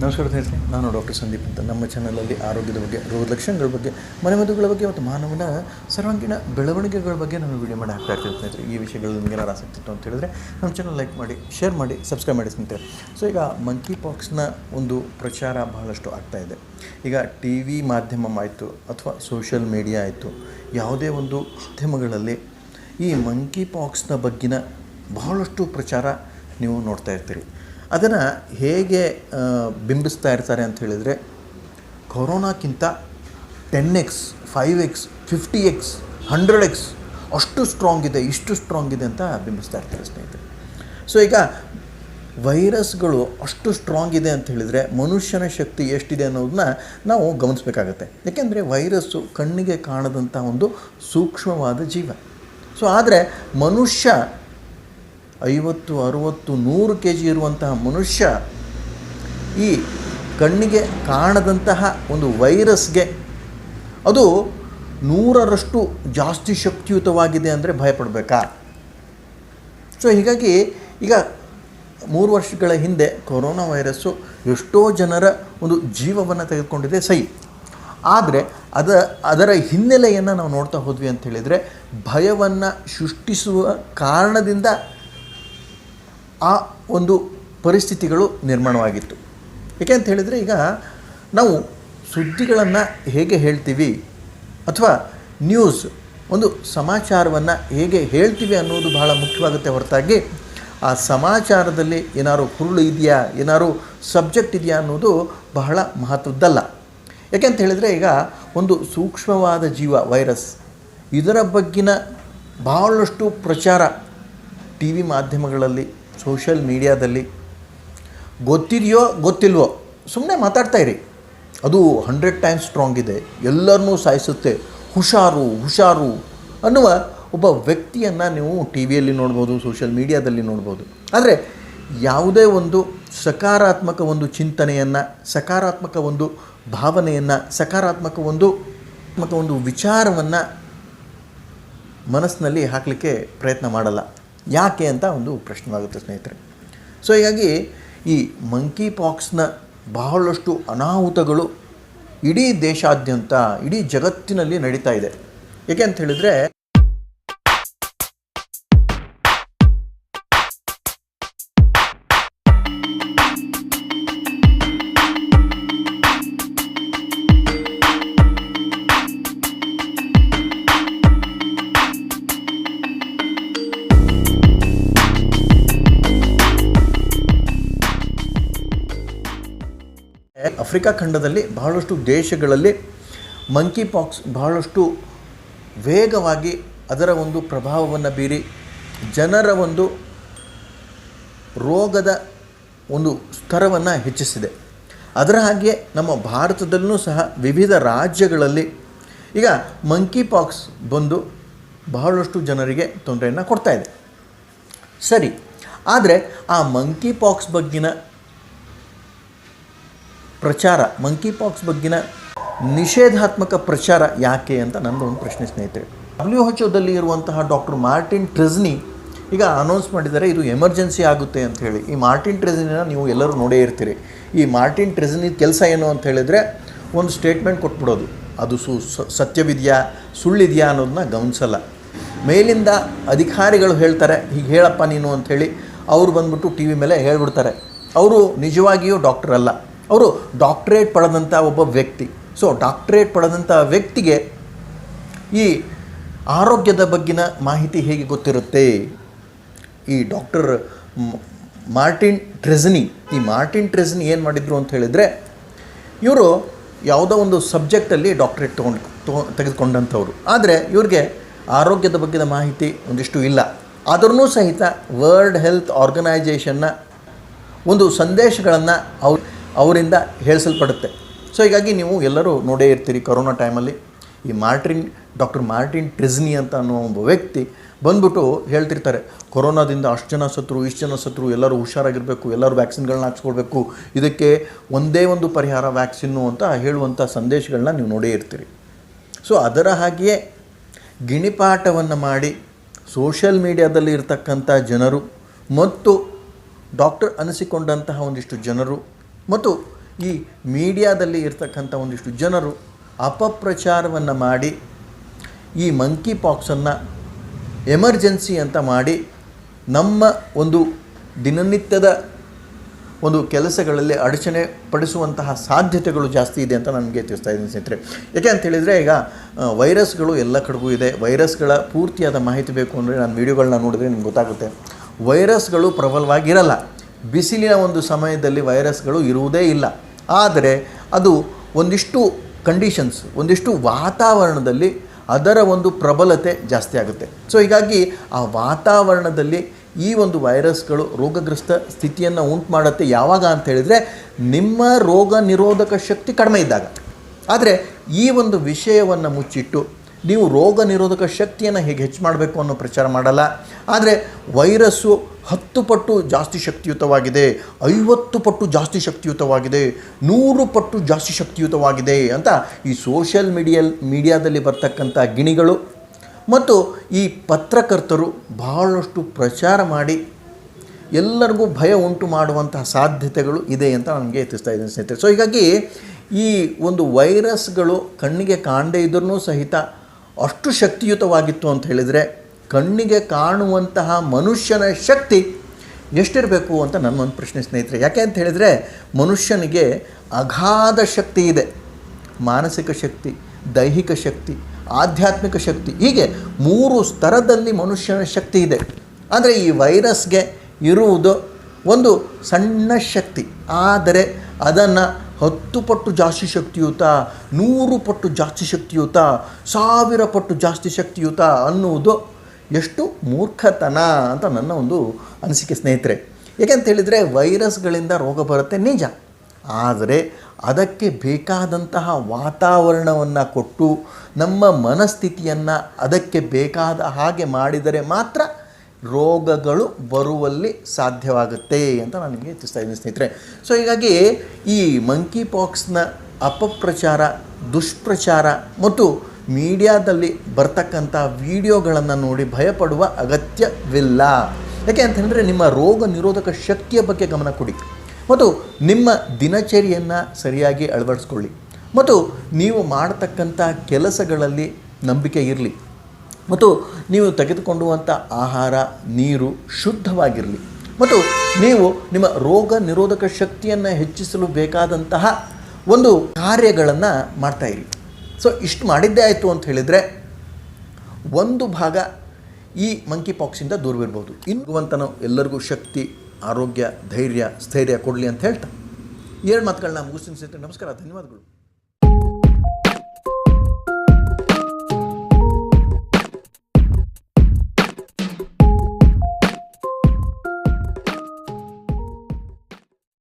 ನಮಸ್ಕಾರ ಸ್ನೇಹಿತರೆ, ನಾನು ಡಾಕ್ಟರ್ ಸಂದೀಪ್ ಅಂತ. ನಮ್ಮ ಚಾನಲಲ್ಲಿ ಆರೋಗ್ಯದ ಬಗ್ಗೆ, ರೋಗ ಲಕ್ಷಣಗಳ ಬಗ್ಗೆ, ಮನೆಮದ್ದುಗಳ ಬಗ್ಗೆ ಮತ್ತು ಮಾನವನ ಸರ್ವಾಂಗೀಣ ಬೆಳವಣಿಗೆಗಳ ಬಗ್ಗೆ ನಾವು ವಿಡಿಯೋ ಮಾಡಿ ಹಾಕ್ತಾ ಇರ್ತೀವಿ ಸ್ನೇಹಿತರೆ. ಈ ವಿಷಯಗಳು ನಿಮಗೆ ಏನಾರು ಆಸಕ್ತಿ ಇತ್ತು ಅಂತ ಹೇಳಿದ್ರೆ ನಮ್ಮ ಚಾನಲ್ ಲೈಕ್ ಮಾಡಿ, ಶೇರ್ ಮಾಡಿ, ಸಬ್ಸ್ಕ್ರೈಬ್ ಮಾಡಿ ಸ್ನೇಹಿತರೆ. ಸೊ ಈಗ ಮಂಕಿ ಪಾಕ್ಸ್ನ ಒಂದು ಪ್ರಚಾರ ಬಹಳಷ್ಟು ಆಗ್ತಾಯಿದೆ. ಈಗ ಟಿ ವಿ ಮಾಧ್ಯಮ ಆಯಿತು ಅಥವಾ ಸೋಷಿಯಲ್ ಮೀಡಿಯಾ ಆಯಿತು, ಯಾವುದೇ ಒಂದು ಮಾಧ್ಯಮಗಳಲ್ಲಿ ಈ ಮಂಕಿ ಪಾಕ್ಸ್ನ ಬಗ್ಗಿನ ಬಹಳಷ್ಟು ಪ್ರಚಾರ ನೀವು ನೋಡ್ತಾ ಇರ್ತೀರಿ. ಅದನ್ನು ಹೇಗೆ ಬಿಂಬಿಸ್ತಾ ಇರ್ತಾರೆ ಅಂತ ಹೇಳಿದರೆ, ಕೊರೋನಾಕ್ಕಿಂತ 10x, 5x, 50x, 100x ಅಷ್ಟು ಸ್ಟ್ರಾಂಗ್ ಇದೆ, ಇಷ್ಟು ಸ್ಟ್ರಾಂಗ್ ಇದೆ ಅಂತ ಬಿಂಬಿಸ್ತಾ ಇರ್ತಾರೆ ಸ್ನೇಹಿತರೆ. ಸೊ ಈಗ ವೈರಸ್ಗಳು ಅಷ್ಟು ಸ್ಟ್ರಾಂಗ್ ಇದೆ ಅಂತ ಹೇಳಿದರೆ ಮನುಷ್ಯನ ಶಕ್ತಿ ಎಷ್ಟಿದೆ ಅನ್ನೋದನ್ನ ನಾವು ಗಮನಿಸಬೇಕಾಗತ್ತೆ. ಯಾಕೆಂದರೆ ವೈರಸ್ಸು ಕಣ್ಣಿಗೆ ಕಾಣದಂಥ ಒಂದು ಸೂಕ್ಷ್ಮವಾದ ಜೀವ. ಸೊ ಆದರೆ ಮನುಷ್ಯ 50, 60, 100 kg ಇರುವಂತಹ ಮನುಷ್ಯ ಈ ಕಣ್ಣಿಗೆ ಕಾಣದಂತಹ ಒಂದು ವೈರಸ್ಗೆ ಅದು 100ರಷ್ಟು ಜಾಸ್ತಿ ಶಕ್ತಿಯುತವಾಗಿದೆ ಅಂದರೆ ಭಯಪಡಬೇಕಾ? ಸೊ ಹೀಗಾಗಿ ಈಗ 3 ವರ್ಷಗಳ ಹಿಂದೆ ಕೊರೋನಾ ವೈರಸ್ಸು ಎಷ್ಟೋ ಜನರ ಒಂದು ಜೀವವನ್ನು ತೆಗೆದುಕೊಂಡಿದೆ ಸೈ. ಆದರೆ ಅದರ ಹಿನ್ನೆಲೆಯನ್ನು ನಾವು ನೋಡ್ತಾ ಹೋದ್ವಿ ಅಂತ ಹೇಳಿದರೆ, ಭಯವನ್ನು ಸೃಷ್ಟಿಸುವ ಕಾರಣದಿಂದ ಆ ಒಂದು ಪರಿಸ್ಥಿತಿಗಳು ನಿರ್ಮಾಣವಾಗಿತ್ತು. ಏಕೆ ಅಂತ ಹೇಳಿದರೆ, ಈಗ ನಾವು ಸುದ್ದಿಗಳನ್ನು ಹೇಗೆ ಹೇಳ್ತೀವಿ ಅಥವಾ ನ್ಯೂಸ್ ಒಂದು ಸಮಾಚಾರವನ್ನು ಹೇಗೆ ಹೇಳ್ತೀವಿ ಅನ್ನೋದು ಬಹಳ ಮುಖ್ಯವಾಗುತ್ತೆ ಹೊರತಾಗಿ ಆ ಸಮಾಚಾರದಲ್ಲಿ ಏನಾದ್ರು ಹುರುಳು ಇದೆಯಾ, ಏನಾದ್ರು ಸಬ್ಜೆಕ್ಟ್ ಇದೆಯಾ ಅನ್ನೋದು ಬಹಳ ಮಹತ್ವದ್ದಲ್ಲ. ಯಾಕೆಂತ ಹೇಳಿದರೆ, ಈಗ ಒಂದು ಸೂಕ್ಷ್ಮವಾದ ಜೀವ ವೈರಸ್, ಇದರ ಬಗ್ಗಿನ ಬಹಳಷ್ಟು ಪ್ರಚಾರ ಟಿ ವಿ ಮಾಧ್ಯಮಗಳಲ್ಲಿ, ಸೋಷಿಯಲ್ ಮೀಡಿಯಾದಲ್ಲಿ ಗೊತ್ತಿದೆಯೋ ಗೊತ್ತಿಲ್ವೋ ಸುಮ್ಮನೆ ಮಾತಾಡ್ತಾ ಇರಿ. ಅದು 100 times ಸ್ಟ್ರಾಂಗ್ ಇದೆ, ಎಲ್ಲರನ್ನೂ ಸಾಯಿಸುತ್ತೆ, ಹುಷಾರು ಹುಷಾರು ಅನ್ನುವ ಒಬ್ಬ ವ್ಯಕ್ತಿಯನ್ನು ನೀವು ಟಿ ವಿಯಲ್ಲಿ ನೋಡ್ಬೋದು, ಸೋಷಿಯಲ್ ಮೀಡಿಯಾದಲ್ಲಿ ನೋಡ್ಬೋದು. ಆದರೆ ಯಾವುದೇ ಒಂದು ಸಕಾರಾತ್ಮಕ ಒಂದು ಚಿಂತನೆಯನ್ನು, ಸಕಾರಾತ್ಮಕ ಒಂದು ಭಾವನೆಯನ್ನು, ಸಕಾರಾತ್ಮಕ ಒಂದು ವಿಚಾರವನ್ನು ಮನಸ್ಸಿನಲ್ಲಿ ಹಾಕಲಿಕ್ಕೆ ಪ್ರಯತ್ನ ಮಾಡಲ್ಲ. ಯಾಕೆ ಅಂತ ಒಂದು ಪ್ರಶ್ನೆಯಾಗುತ್ತೆ ಸ್ನೇಹಿತರೆ. ಸೊ ಹೀಗಾಗಿ ಈ ಮಂಕಿ ಪಾಕ್ಸ್ನ ಬಹಳಷ್ಟು ಅನಾಹುತಗಳು ಇಡೀ ದೇಶಾದ್ಯಂತ, ಇಡೀ ಜಗತ್ತಿನಲ್ಲಿ ನಡೀತಾ ಇದೆ. ಏಕೆ ಅಂತ ಹೇಳಿದರೆ, ಆಫ್ರಿಕಾ ಖಂಡದಲ್ಲಿ ಬಹಳಷ್ಟು ದೇಶಗಳಲ್ಲಿ ಮಂಕಿ ಪಾಕ್ಸ್ ಬಹಳಷ್ಟು ವೇಗವಾಗಿ ಅದರ ಒಂದು ಪ್ರಭಾವವನ್ನು ಬೀರಿ ಜನರ ಒಂದು ರೋಗದ ಒಂದು ಸ್ತರವನ್ನು ಹೆಚ್ಚಿಸಿದೆ. ಅದರ ಹಾಗೆ ನಮ್ಮ ಭಾರತದಲ್ಲೂ ಸಹ ವಿವಿಧ ರಾಜ್ಯಗಳಲ್ಲಿ ಈಗ ಮಂಕಿ ಪಾಕ್ಸ್ ಬಂದು ಬಹಳಷ್ಟು ಜನರಿಗೆ ತೊಂದರೆಯನ್ನು ಕೊಡ್ತಾ ಇದೆ. ಸರಿ, ಆದರೆ ಆ ಮಂಕಿ ಪಾಕ್ಸ್ ಬಗ್ಗಿನ ಪ್ರಚಾರ, ಮಂಕಿ ಪಾಕ್ಸ್ ಬಗ್ಗಿನ ನಿಷೇಧಾತ್ಮಕ ಪ್ರಚಾರ ಯಾಕೆ ಅಂತ ನನ್ನದು ಒಂದು ಪ್ರಶ್ನೆ ಸ್ನೇಹಿತರೆ. WHO ಇರುವಂತಹ ಡಾಕ್ಟರ್ ಮಾರ್ಟಿನ್ ಟ್ರೆಜ್ನಿ ಈಗ ಅನೌನ್ಸ್ ಮಾಡಿದ್ದಾರೆ, ಇದು ಎಮರ್ಜೆನ್ಸಿ ಆಗುತ್ತೆ ಅಂತ ಹೇಳಿ. ಈ ಮಾರ್ಟಿನ್ ಟ್ರೆಜ್ನಿನ ನೀವು ಎಲ್ಲರೂ ನೋಡೇ ಇರ್ತೀರಿ. ಈ ಮಾರ್ಟಿನ್ ಟ್ರೆಜ್ನಿ ಕೆಲಸ ಏನು ಅಂತ ಹೇಳಿದರೆ, ಒಂದು ಸ್ಟೇಟ್ಮೆಂಟ್ ಕೊಟ್ಬಿಡೋದು. ಅದು ಸತ್ಯವಿದೆಯಾ ಸುಳ್ಳಿದೆಯಾ ಅನ್ನೋದನ್ನ ಗಮನಿಸಲ್ಲ. ಮೇಲಿಂದ ಅಧಿಕಾರಿಗಳು ಹೇಳ್ತಾರೆ, ಹೀಗೆ ಹೇಳಪ್ಪ ನೀನು ಅಂಥೇಳಿ ಅವರು ಬಂದ್ಬಿಟ್ಟು ಟಿ ವಿ ಮೇಲೆ ಹೇಳ್ಬಿಡ್ತಾರೆ. ಅವರು ನಿಜವಾಗಿಯೂ ಡಾಕ್ಟರ್ ಅಲ್ಲ, ಅವರು ಡಾಕ್ಟ್ರೇಟ್ ಪಡೆದಂಥ ಒಬ್ಬ ವ್ಯಕ್ತಿ. ಸೊ ಡಾಕ್ಟ್ರೇಟ್ ಪಡೆದಂಥ ವ್ಯಕ್ತಿಗೆ ಈ ಆರೋಗ್ಯದ ಬಗ್ಗಿನ ಮಾಹಿತಿ ಹೇಗೆ ಗೊತ್ತಿರುತ್ತೆ? ಈ ಡಾಕ್ಟರ್ ಮಾರ್ಟಿನ್ ಟ್ರೆಜ್ನಿ ಏನು ಮಾಡಿದರು ಅಂತ ಹೇಳಿದರೆ, ಇವರು ಯಾವುದೋ ಒಂದು ಸಬ್ಜೆಕ್ಟಲ್ಲಿ ಡಾಕ್ಟ್ರೇಟ್ ತೆಗೆದುಕೊಂಡಂಥವ್ರು. ಆದರೆ ಇವ್ರಿಗೆ ಆರೋಗ್ಯದ ಬಗ್ಗಿನ ಮಾಹಿತಿ ಒಂದಿಷ್ಟು ಇಲ್ಲ. ಆದ್ರೂ ಸಹಿತ ವರ್ಲ್ಡ್ ಹೆಲ್ತ್ ಆರ್ಗನೈಜೇಷನ್ನ ಒಂದು ಸಂದೇಶಗಳನ್ನು ಅವರಿಂದ ಹೇಳಿಸಲ್ಪಡುತ್ತೆ. ಸೊ ಹೀಗಾಗಿ ನೀವು ಎಲ್ಲರೂ ನೋಡೇ ಇರ್ತೀರಿ, ಕೊರೋನಾ ಟೈಮಲ್ಲಿ ಈ ಡಾಕ್ಟರ್ ಮಾರ್ಟಿನ್ ಟ್ರೆಜ್ನಿ ಅಂತ ಅನ್ನೋ ಒಬ್ಬ ವ್ಯಕ್ತಿ ಬಂದ್ಬಿಟ್ಟು ಹೇಳ್ತಿರ್ತಾರೆ, ಕೊರೋನಾದಿಂದ ಅಷ್ಟು ಜನ ಸತ್ರು, ಇಷ್ಟು ಜನ ಸತ್ರು, ಎಲ್ಲರೂ ಹುಷಾರಾಗಿರಬೇಕು, ಎಲ್ಲರೂ ವ್ಯಾಕ್ಸಿನ್ಗಳನ್ನ ಹಾಕ್ಸ್ಕೊಳ್ಬೇಕು, ಇದಕ್ಕೆ ಒಂದೇ ಒಂದು ಪರಿಹಾರ ವ್ಯಾಕ್ಸಿನ್ನು ಅಂತ ಹೇಳುವಂಥ ಸಂದೇಶಗಳನ್ನ ನೀವು ನೋಡೇ ಇರ್ತೀರಿ. ಸೊ ಅದರ ಹಾಗೆಯೇ ಗಿಣಿಪಾಠವನ್ನು ಮಾಡಿ ಸೋಷಿಯಲ್ ಮೀಡಿಯಾದಲ್ಲಿ ಇರ್ತಕ್ಕಂಥ ಜನರು ಮತ್ತು ಡಾಕ್ಟರ್ ಅನಿಸಿಕೊಂಡಂತಹ ಒಂದಿಷ್ಟು ಜನರು ಮತ್ತು ಈ ಮೀಡಿಯಾದಲ್ಲಿ ಇರ್ತಕ್ಕಂಥ ಒಂದಿಷ್ಟು ಜನರು ಅಪಪ್ರಚಾರವನ್ನು ಮಾಡಿ ಈ ಮಂಕಿ ಪಾಕ್ಸನ್ನು ಎಮರ್ಜೆನ್ಸಿ ಅಂತ ಮಾಡಿ ನಮ್ಮ ಒಂದು ದಿನನಿತ್ಯದ ಒಂದು ಕೆಲಸಗಳಲ್ಲಿ ಅಡಚಣೆ ಪಡಿಸುವಂತಹ ಸಾಧ್ಯತೆಗಳು ಜಾಸ್ತಿ ಇದೆ ಅಂತ ನನಗೆ ತಿಳಿಸ್ತಾ ಇದ್ದೀನಿ ಸ್ನೇಹಿತರೆ. ಯಾಕೆ ಅಂತ ಹೇಳಿದರೆ ಈಗ ವೈರಸ್ಗಳು ಎಲ್ಲ ಕಡೆಗೂ ಇದೆ. ವೈರಸ್ಗಳ ಪೂರ್ತಿಯಾದ ಮಾಹಿತಿ ಬೇಕು ಅಂದರೆ ನಾನು ವೀಡಿಯೋಗಳನ್ನ ನೋಡಿದ್ರೆ ನಿಮ್ಗೆ ಗೊತ್ತಾಗುತ್ತೆ. ವೈರಸ್ಗಳು ಪ್ರಬಲವಾಗಿರಲ್ಲ. ಬಿಸಿಲಿನ ಒಂದು ಸಮಯದಲ್ಲಿ ವೈರಸ್ಗಳು ಇರುವುದೇ ಇಲ್ಲ. ಆದರೆ ಅದು ಒಂದಿಷ್ಟು ಕಂಡೀಷನ್ಸ್, ಒಂದಿಷ್ಟು ವಾತಾವರಣದಲ್ಲಿ ಅದರ ಒಂದು ಪ್ರಬಲತೆ ಜಾಸ್ತಿ ಆಗುತ್ತೆ. ಸೊ ಹೀಗಾಗಿ ಆ ವಾತಾವರಣದಲ್ಲಿ ಈ ಒಂದು ವೈರಸ್ಗಳು ರೋಗಗ್ರಸ್ತ ಸ್ಥಿತಿಯನ್ನು ಉಂಟು ಮಾಡುತ್ತೆ. ಯಾವಾಗ ಅಂತ ಹೇಳಿದರೆ ನಿಮ್ಮ ರೋಗ ನಿರೋಧಕ ಶಕ್ತಿ ಕಡಿಮೆ ಇದ್ದಾಗ. ಆದರೆ ಈ ಒಂದು ವಿಷಯವನ್ನು ಮುಚ್ಚಿಟ್ಟು ನೀವು ರೋಗ ನಿರೋಧಕ ಶಕ್ತಿಯನ್ನು ಹೇಗೆ ಹೆಚ್ಚು ಮಾಡಬೇಕು ಅನ್ನೋ ಪ್ರಚಾರ ಮಾಡಲ್ಲ. ಆದರೆ ವೈರಸ್ಸು 10 ಪಟ್ಟು ಜಾಸ್ತಿ ಶಕ್ತಿಯುತವಾಗಿದೆ, 50 ಪಟ್ಟು ಜಾಸ್ತಿ ಶಕ್ತಿಯುತವಾಗಿದೆ, 100 ಪಟ್ಟು ಜಾಸ್ತಿ ಶಕ್ತಿಯುತವಾಗಿದೆ ಅಂತ ಈ ಸೋಷಿಯಲ್ ಮೀಡಿಯಾದಲ್ಲಿ ಬರ್ತಕ್ಕಂಥ ಗಿಣಿಗಳು ಮತ್ತು ಈ ಪತ್ರಕರ್ತರು ಬಹಳಷ್ಟು ಪ್ರಚಾರ ಮಾಡಿ ಎಲ್ಲರಿಗೂ ಭಯ ಉಂಟು ಮಾಡುವಂತಹ ಸಾಧ್ಯತೆಗಳು ಇದೆ ಅಂತ ನನಗೆ ತಿಳಿಸ್ತಾ ಇದ್ದೀನಿ ಸ್ನೇಹಿತರೆ. ಸೊ ಹೀಗಾಗಿ ಈ ಒಂದು ವೈರಸ್ಗಳು ಕಣ್ಣಿಗೆ ಕಾಣದೇ ಇದ್ರೂ ಸಹಿತ ಅಷ್ಟು ಶಕ್ತಿಯುತವಾಗಿತ್ತು ಅಂತ ಹೇಳಿದರೆ ಕಣ್ಣಿಗೆ ಕಾಣುವಂತಹ ಮನುಷ್ಯನ ಶಕ್ತಿ ಎಷ್ಟಿರಬೇಕು ಅಂತ ನನ್ನೊಂದು ಪ್ರಶ್ನೆ ಸ್ನೇಹಿತರೆ. ಯಾಕೆ ಅಂತ ಹೇಳಿದರೆ ಮನುಷ್ಯನಿಗೆ ಅಗಾಧ ಶಕ್ತಿ ಇದೆ. ಮಾನಸಿಕ ಶಕ್ತಿ, ದೈಹಿಕ ಶಕ್ತಿ, ಆಧ್ಯಾತ್ಮಿಕ ಶಕ್ತಿ, ಹೀಗೆ 3 ಸ್ತರದಲ್ಲಿ ಮನುಷ್ಯನ ಶಕ್ತಿ ಇದೆ. ಆದರೆ ಈ ವೈರಸ್ಗೆ ಇರುವುದು ಒಂದು ಸಣ್ಣ ಶಕ್ತಿ. ಆದರೆ ಅದನ್ನು 10 ಪಟ್ಟು ಜಾಸ್ತಿ ಶಕ್ತಿಯುತ, 100 ಪಟ್ಟು ಜಾಸ್ತಿ ಶಕ್ತಿಯುತ, 1000 ಪಟ್ಟು ಜಾಸ್ತಿ ಶಕ್ತಿಯುತ ಅನ್ನುವುದು ಎಷ್ಟು ಮೂರ್ಖತನ ಅಂತ ನನ್ನ ಒಂದು ಅನಿಸಿಕೆ ಸ್ನೇಹಿತರೆ. ಏಕೆಂತ ಹೇಳಿದರೆ ವೈರಸ್ಗಳಿಂದ ರೋಗ ಬರುತ್ತೆ ನಿಜ, ಆದರೆ ಅದಕ್ಕೆ ಬೇಕಾದಂತಹ ವಾತಾವರಣವನ್ನು ಕೊಟ್ಟು ನಮ್ಮ ಮನಸ್ಥಿತಿಯನ್ನು ಅದಕ್ಕೆ ಬೇಕಾದ ಹಾಗೆ ಮಾಡಿದರೆ ಮಾತ್ರ ರೋಗಗಳು ಬರುವಲ್ಲಿ ಸಾಧ್ಯವಾಗುತ್ತೆ ಅಂತ ನಾನು ನಿಮಗೆ ತಿಳಿಸ್ತಾ ಇದ್ದೀನಿ ಸ್ನೇಹಿತರೆ. ಸೊ ಹೀಗಾಗಿ ಈ ಮಂಕಿ ಪಾಕ್ಸ್ನ ಅಪಪ್ರಚಾರ, ದುಷ್ಪ್ರಚಾರ ಮತ್ತು ಮೀಡಿಯಾದಲ್ಲಿ ಬರ್ತಕ್ಕಂಥ ವಿಡಿಯೋಗಳನ್ನು ನೋಡಿ ಭಯಪಡುವ ಅಗತ್ಯವಿಲ್ಲ. ಯಾಕೆ ಅಂತ ಹೇಳಿದ್ರೆ ನಿಮ್ಮ ರೋಗ ನಿರೋಧಕ ಶಕ್ತಿಯ ಬಗ್ಗೆ ಗಮನ ಕೊಡಿ ಮತ್ತು ನಿಮ್ಮ ದಿನಚರಿಯನ್ನು ಸರಿಯಾಗಿ ಅಳವಡಿಸ್ಕೊಳ್ಳಿ ಮತ್ತು ನೀವು ಮಾಡತಕ್ಕಂಥ ಕೆಲಸಗಳಲ್ಲಿ ನಂಬಿಕೆ ಇರಲಿ ಮತ್ತು ನೀವು ತೆಗೆದುಕೊಳ್ಳುವಂಥ ಆಹಾರ, ನೀರು ಶುದ್ಧವಾಗಿರಲಿ ಮತ್ತು ನೀವು ನಿಮ್ಮ ರೋಗ ನಿರೋಧಕ ಶಕ್ತಿಯನ್ನು ಹೆಚ್ಚಿಸಲು ಬೇಕಾದಂತಹ ಒಂದು ಕಾರ್ಯಗಳನ್ನು ಮಾಡ್ತಾಯಿರಿ. ಸೊ ಇಷ್ಟು ಮಾಡಿದ್ದೇ ಆಯಿತು ಅಂತ ಹೇಳಿದರೆ ಒಂದು ಭಾಗ ಈ ಮಂಕಿ ಪಾಕ್ಸಿಂದ ದೂರವಿರ್ಬೋದು. ಭಗವಂತನು ಎಲ್ಲರಿಗೂ ಶಕ್ತಿ, ಆರೋಗ್ಯ, ಧೈರ್ಯ, ಸ್ಥೈರ್ಯ ಕೊಡಲಿ ಅಂತ ಹೇಳ್ತಾ 2 ಮಾತುಗಳನ್ನ ಮುಗಿಸ್ತೀನಿ ಸ್ನೇಹಿತರೆ. ನಮಸ್ಕಾರ, ಧನ್ಯವಾದಗಳು.